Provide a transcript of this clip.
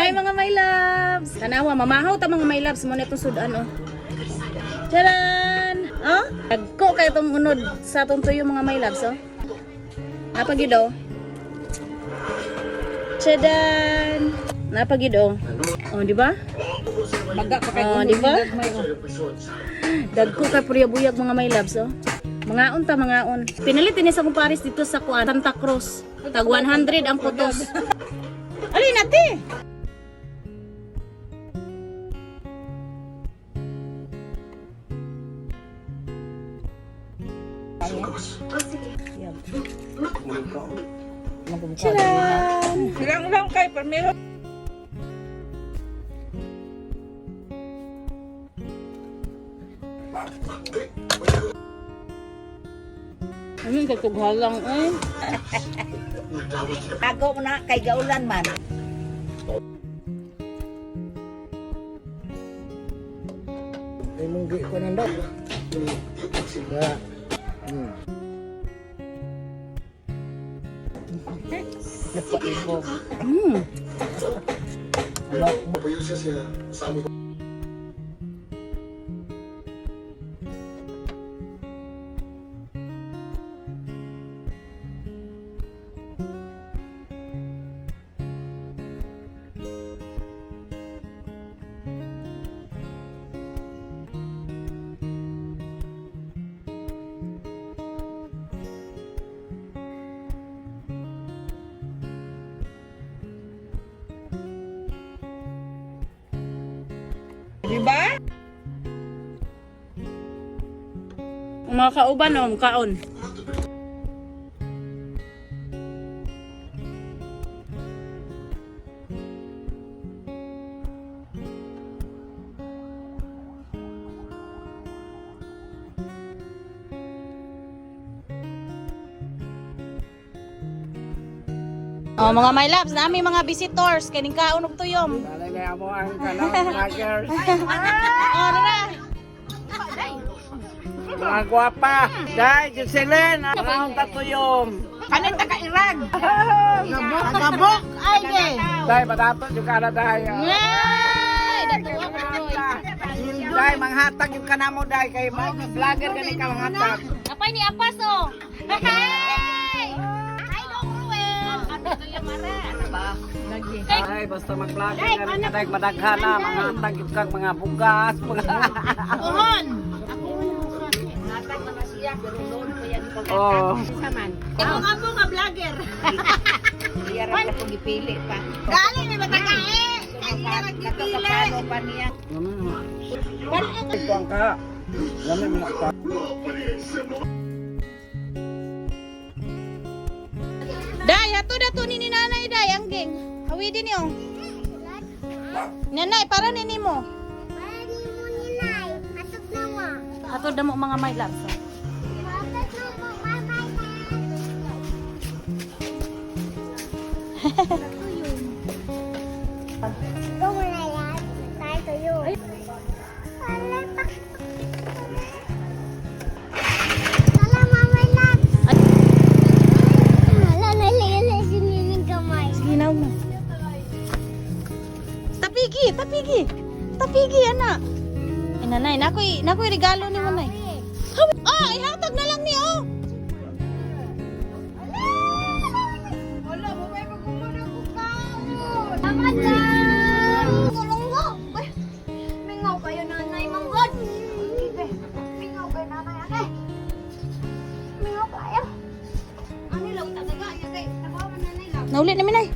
Hi mga my loves. Tanawa mamahaw ta mga my loves mo na itong sudan oh. Charan! Oh? Dagko kayo itong unod sa itong tuyo mga my loves oh. Napagid oh. Charan! Napagid oh. Oh, di ba? Maga pa kay Oh, di ba? Dagko kay purya-buyag mga my loves oh. Mga unta mga on. Pinalit ni sa kumpares dito sa kuan Santa Cruz. Tag 100 ang putos. Alin nate? Charan! Bilang kay permero. Ano katughalang eh? Agaw mo na kay gaulan man. Ay munggi ko nang daw. Ya. Napaibog. Diba? Mga kauban oh, kaon. Oh, mga my loves, nami mga visitors, kaning kaon og tuyom. Talaga mo ang kanang vloggers. Oh, rara. Mga gwapa. Dai, Jocelyn, ang tatuyom. Kanin ta ka Iran. Gabok ay ge. Dai, padato juga na dai. Ay, datuwa ko doy. Dai, manghatag yung kanamo dai kay mga vlogger gani ka manghatag. Apay ni Apas oh. Hey! Ay, no cruel. Ano to yung mara? Ba? Lagi. Ay, basta mag-vlogger gani ka dai madaghan na manghatag yung kang mga bugas. Tuhon. Natag na siya pero doon ko yan ko. Oh. Saman. Ako nga vlogger. Iya ra ko gipili pa. Gali may matakae. Kaya Nakakapalo pa niya. Ito ang ka. Lami mo na ka. Day, ato dato ni nanay day ang ging. Hawi din yo. Nanay, para nini mo. Ato damo mga my loves. Ginaw mo. Tapigi, tapigi. Tapigi ana. Ay nanay, nakoy regalo ni mo nay. Ah, ihatag na lang ni oh. Wala mo may magumuna ko ka. Tulong ko. Mingaw kayo nanay manggod. Mingaw kayo nanay ate. Mingaw kayo. Ano lang talaga? Yung kay tabawan nanay lang. Naulit namin ay.